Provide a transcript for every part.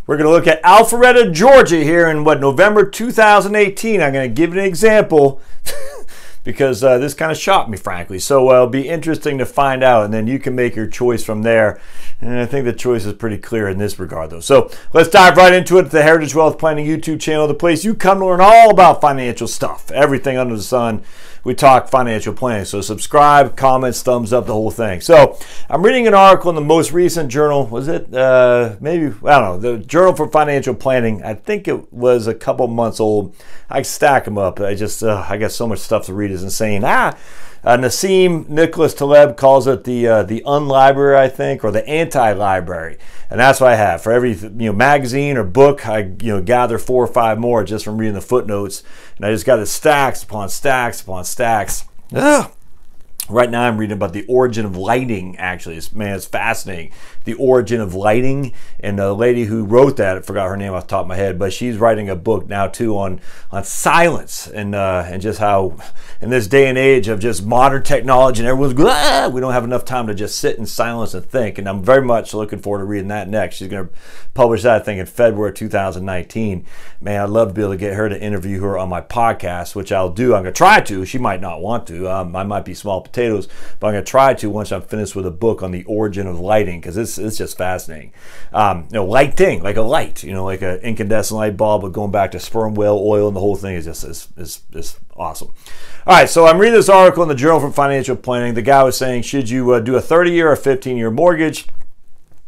We're going to look at Alpharetta, Georgia here in November 2018. I'm going to give you an example because this kind of shocked me, frankly. So it'll be interesting to find out, and then you can make your choice from there. And I think the choice is pretty clear in this regard, though. So let's dive right into it. The Heritage Wealth Planning YouTube channel, the place you come to learn all about financial stuff, everything under the sun. We talk financial planning. So subscribe, comments, thumbs up, the whole thing. So I'm reading an article in the most recent journal. Was it maybe, I don't know, the Journal for Financial Planning. I think it was a couple months old. I stack them up. I got so much stuff to read. It's insane. Nassim Nicholas Taleb calls it the unlibrary, I think, or the anti-library, and that's what I have for every magazine or book. I gather 4 or 5 more just from reading the footnotes, and I just got it stacks upon stacks upon stacks. Right now I'm reading about the origin of lighting, actually. It's fascinating. The origin of lighting, and the lady who wrote that, I forgot her name off the top of my head, but she's writing a book now too on silence and just how in this day and age of just modern technology and everyone's we don't have enough time to just sit in silence and think, and I'm very much looking forward to reading that next. She's going to publish that, I think, in February 2019. Man, I'd love to be able to get her to interview her on my podcast, which I'll do. I'm going to try to. She might not want to. I might be small potatoes, but I'm going to try to once I'm finished with a book on the origin of lighting, because it's just fascinating. Lighting, like a light, like an incandescent light bulb, but going back to sperm whale oil, and the whole thing is just is awesome. All right, so I'm reading this article in the Journal for Financial Planning. The guy was saying, should you do a 30-year or 15-year mortgage?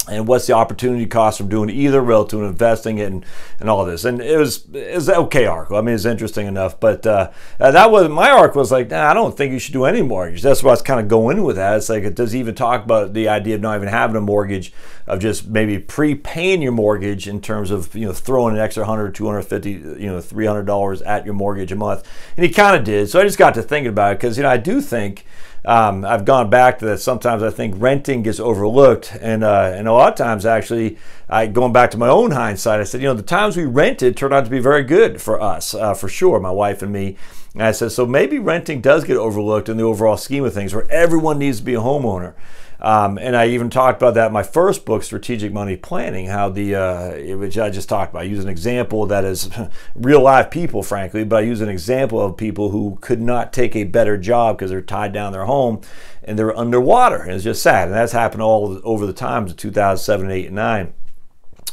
And what's the opportunity cost from doing either relative to investing in and all this? And it was an okay article. I mean, it's interesting enough. But that was my article. Was like, I don't think you should do any mortgage. That's why I was kind of going with that. It's like, it does even talk about the idea of not even having a mortgage, of just maybe prepaying your mortgage in terms of throwing an extra $100, $250, $300 at your mortgage a month. And he kind of did. So I just got to thinking about it because I do think. I've gone back to that. Sometimes I think renting gets overlooked, and a lot of times, actually, going back to my own hindsight, I said, the times we rented turned out to be very good for us, for sure, my wife and me. And I said, so maybe renting does get overlooked in the overall scheme of things, where everyone needs to be a homeowner. And I even talked about that in my first book, Strategic Money Planning, how which I just talked about. I use an example that is real life people, frankly, but I use an example of people who could not take a better job because they're tied down their home and they're underwater. And it's just sad. And that's happened all over the times of 2007, 8, and 9.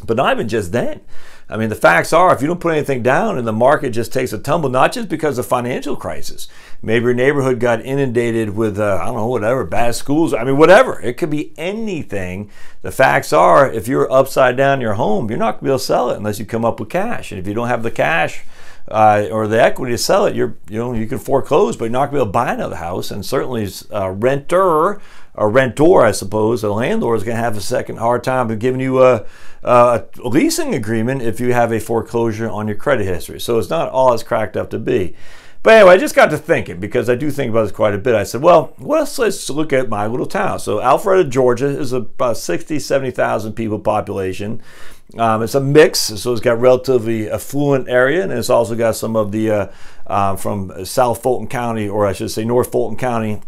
But not even just then. I mean, the facts are, if you don't put anything down and the market just takes a tumble, not just because of financial crisis, maybe your neighborhood got inundated with, I don't know, whatever, bad schools, I mean, whatever. It could be anything. The facts are, if you're upside down in your home, you're not going to be able to sell it unless you come up with cash. And if you don't have the cash or the equity to sell it, you can foreclose, but you're not going to be able to buy another house. And certainly a rentor, I suppose, a landlord is going to have a second hard time giving you a leasing agreement if you have a foreclosure on your credit history. So it's not all it's cracked up to be. But anyway, I just got to thinking, because I do think about this quite a bit. I said, well, let's look at my little town. So Alpharetta, Georgia is about 60, 70,000 people population. It's a mix, so it's got relatively affluent area, and it's also got some of the from South Fulton County, or I should say North Fulton County,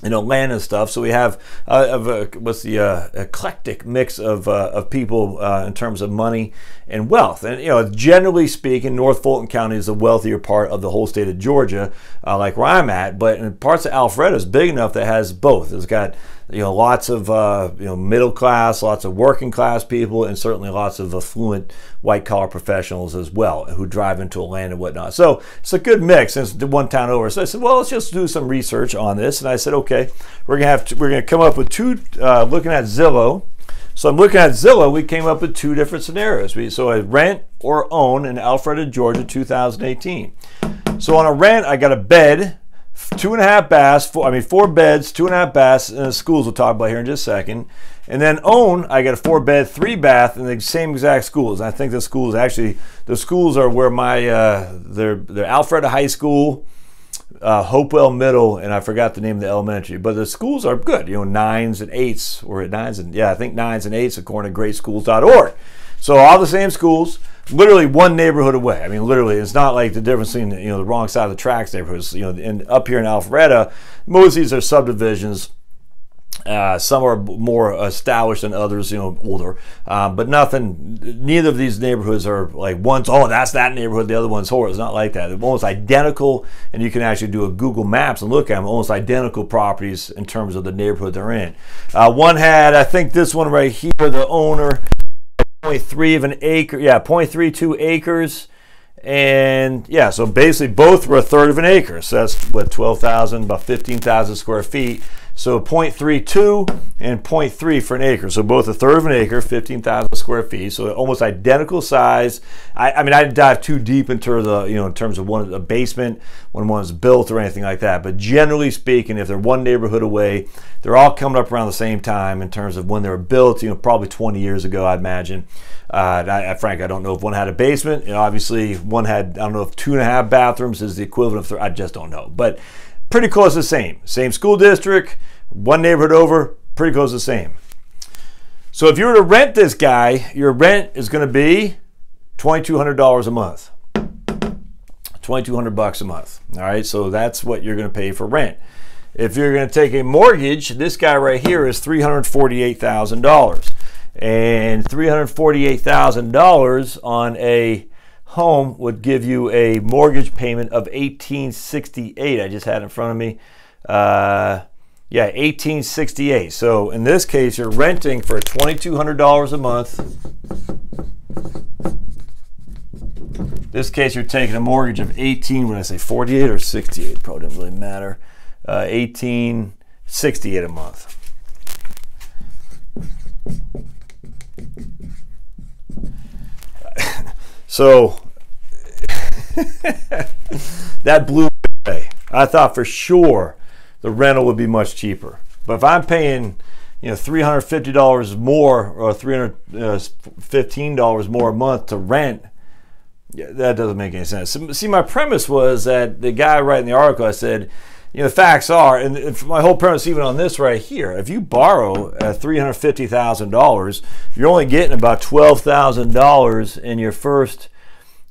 Atlanta and stuff. So we have what's the eclectic mix of people in terms of money and wealth. And generally speaking, North Fulton County is the wealthier part of the whole state of Georgia, like where I'm at. But in parts of Alpharetta is big enough that it has both. It's got lots of middle class, lots of working class people, and certainly lots of affluent white collar professionals as well who drive into Atlanta and whatnot. So it's a good mix. And it's one town over. So I said, well, let's just do some research on this. And I said, okay, we're gonna come up with two. Looking at Zillow. So I'm looking at Zillow. We came up with 2 different scenarios. So I rent or own in Alpharetta, Georgia, 2018. So on a rent, I got a bed. 2.5 baths, 4 beds, 2.5 baths, and the schools we'll talk about here in just a second. And then own, I got a 4-bed, 3-bath in the same exact schools. And I think the schools are where my they're Alpharetta High School, Hopewell Middle, and I forgot the name of the elementary. But the schools are good, 9s and 8s, or 9s and I think 9s and 8s according to greatschools.org. So all the same schools, literally one neighborhood away. I mean, literally, it's not like the difference between the wrong side of the tracks neighborhoods. And up here in Alpharetta, most of these are subdivisions. Some are more established than others, older. But neither of these neighborhoods are like one's, oh, that's that neighborhood, the other one's horrible. It's not like that. They're almost identical, and you can actually do a Google Maps and look at them, almost identical properties in terms of the neighborhood they're in. One had, I think this one right here, the owner, 0.3 of an acre, 0.32 acres. And yeah, so basically both were a third of an acre. So that's what, 12,000, about 15,000 square feet. So 0.32 and 0.3 for an acre. So both a third of an acre, 15,000 square feet. So almost identical size. I mean, I didn't dive too deep into the, in terms of a basement when one's built or anything like that. But generally speaking, if they're one neighborhood away, they're all coming up around the same time in terms of when they were built, probably 20 years ago, I'd imagine. Frank, I don't know if one had a basement. Obviously one had, I don't know if 2.5 bathrooms is the equivalent of 3. I just don't know. But pretty close to the same. Same school district, one neighborhood over, pretty close to the same. So if you were to rent this guy, your rent is going to be $2,200 a month. $2,200 a month. All right, so that's what you're going to pay for rent. If you're going to take a mortgage, this guy right here is $348,000. And $348,000 on a home would give you a mortgage payment of $1,868. I just had it in front of me. $1,868. So in this case, you're renting for $2,200 a month. In this case, you're taking a mortgage of 48 or 68? Probably didn't really matter. 1,868 a month. So that blew me away. I thought for sure the rental would be much cheaper. But if I'm paying, $350 more or $315 more a month to rent, that doesn't make any sense. See, my premise was that the guy writing the article, I said, the facts are, and my whole premise even on this right here, if you borrow $350,000, you're only getting about $12,000 in your first,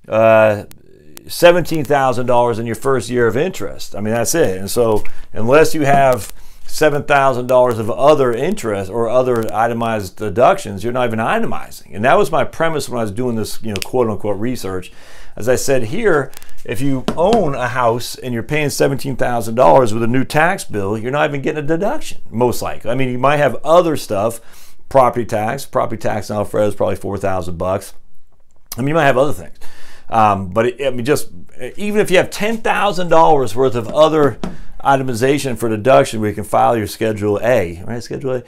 $17,000 in your first year of interest. I mean, that's it. And so unless you have $7,000 of other interest or other itemized deductions, you're not even itemizing. And that was my premise when I was doing this, quote unquote research. As I said here, if you own a house and you're paying $17,000 with a new tax bill, you're not even getting a deduction, most likely. I mean, you might have other stuff, property tax in Alpharetta is probably $4,000. I mean, you might have other things. But just even if you have $10,000 worth of other itemization for deduction, where you can file your Schedule A, right? Schedule A?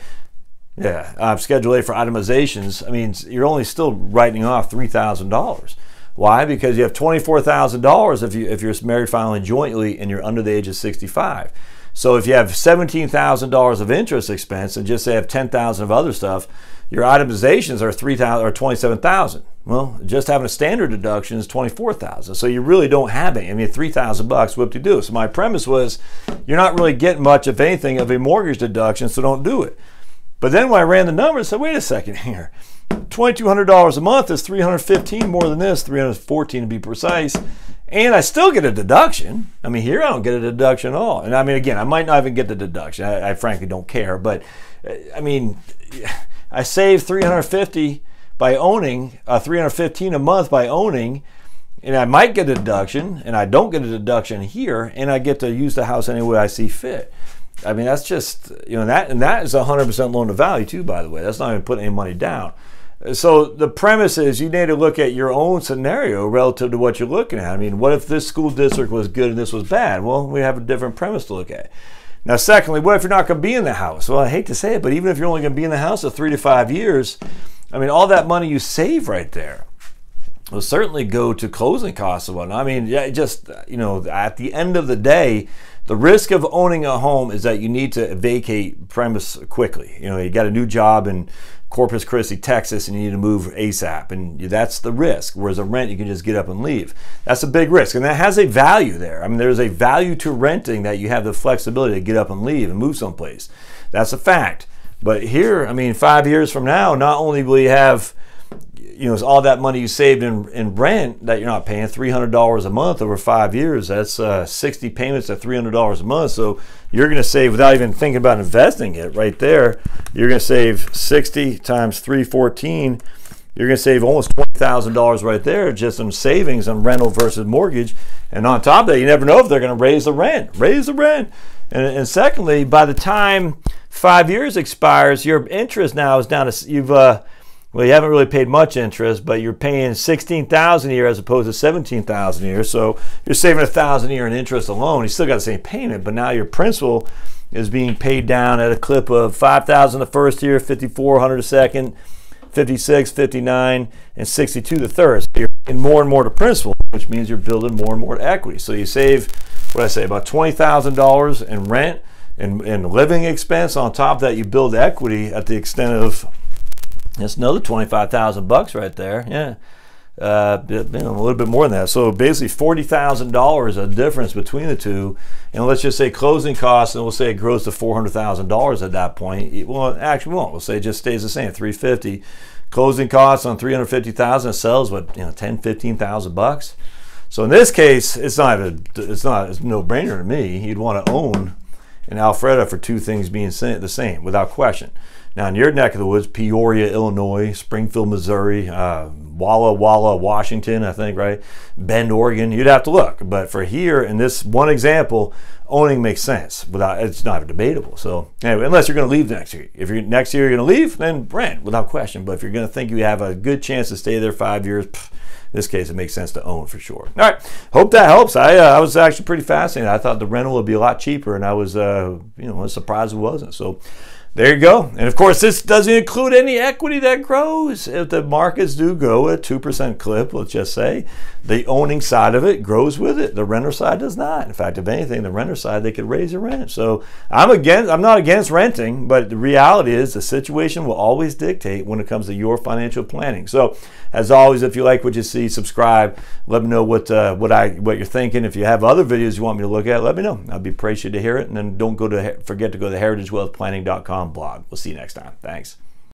Yeah, Schedule A for itemizations. I mean, you're only still writing off $3,000. Why? Because you have $24,000 if you're married filing jointly and you're under the age of 65. So if you have $17,000 of interest expense and just say have $10,000 of other stuff, your itemizations are $3,000 or $27,000. Well, just having a standard deduction is $24,000. So you really don't have any. I mean, $3,000, whoop-de-doo. So my premise was you're not really getting much, if anything, of a mortgage deduction, so don't do it. But then when I ran the numbers, I said, wait a second here. $2,200 a month is $315 more than this, $314 to be precise, and I still get a deduction. I mean, here I don't get a deduction at all. And I mean, again, I might not even get the deduction. I frankly don't care, but I mean, I save $350 by owning, $315 a month by owning, and I might get a deduction, and I don't get a deduction here, and I get to use the house any way I see fit. I mean, that's just, that is 100% loan to value too, by the way. That's not even putting any money down. So the premise is you need to look at your own scenario relative to what you're looking at. I mean, what if this school district was good and this was bad? Well, we have a different premise to look at. Now, secondly, what if you're not going to be in the house? Well, I hate to say it, but even if you're only going to be in the house for 3 to 5 years, I mean, all that money you save right there will certainly go to closing costs and whatnot. I mean, just, at the end of the day, the risk of owning a home is that you need to vacate premise quickly. You got a new job in Corpus Christi, Texas, and you need to move ASAP, and that's the risk. Whereas a rent, you can just get up and leave. That's a big risk, and that has a value there. I mean, there's a value to renting that you have the flexibility to get up and leave and move someplace. That's a fact. But here, I mean, 5 years from now, not only will you have, it's all that money you saved in rent that you're not paying, $300 a month over 5 years. That's 60 payments at $300 a month. So you're going to save, without even thinking about investing it right there, you're going to save 60 times 314. You're going to save almost $20,000 right there just in savings on rental versus mortgage. And on top of that, you never know if they're going to raise the rent. And secondly, by the time 5 years expires, your interest now is down to, well, you haven't really paid much interest, but you're paying $16,000 a year as opposed to $17,000 a year. So you're saving $1,000 a year in interest alone. You still got the same payment, but now your principal is being paid down at a clip of $5,000 the first year, $5,400 the second, $56, $59, and $62 the third. So you're paying more and more to principal, which means you're building more and more equity. So you save, what I say, about $20,000 in rent and living expense. On top of that, you build equity at the extent of, that's another $25,000 right there. Yeah, a little bit more than that. So basically $40,000 a difference between the two. And let's just say closing costs, and we'll say it grows to $400,000 at that point. Well, actually won't. We'll say it just stays the same, $350,000. Closing costs on $350,000 sells what, $10,000, $15,000. So in this case, it's a no-brainer to me. You'd want to own an Alpharetta for two things being the same, without question. Now, in your neck of the woods, Peoria, Illinois, Springfield, Missouri, Walla Walla, Washington, I think, right? Bend, Oregon, you'd have to look. But for here, in this one example, owning makes sense. It's not debatable. So anyway, unless you're going to leave next year. If next year you're going to leave, then rent, without question. But if you're going to think you have a good chance to stay there 5 years, in this case, it makes sense to own for sure. All right, hope that helps. I was actually pretty fascinated. I thought the rental would be a lot cheaper, and I was, surprised it wasn't. So there you go. And of course, this doesn't include any equity that grows. If the markets do go at 2% clip, let's just say, the owning side of it grows with it. The renter side does not. In fact, if anything, the renter side, they could raise the rent. So I'm not against renting, but the reality is the situation will always dictate when it comes to your financial planning. So as always, if you like what you see, subscribe. Let me know what you're thinking. If you have other videos you want me to look at, let me know. I'd be appreciated to hear it. And then don't forget to go to heritagewealthplanning.com blog. We'll see you next time. Thanks.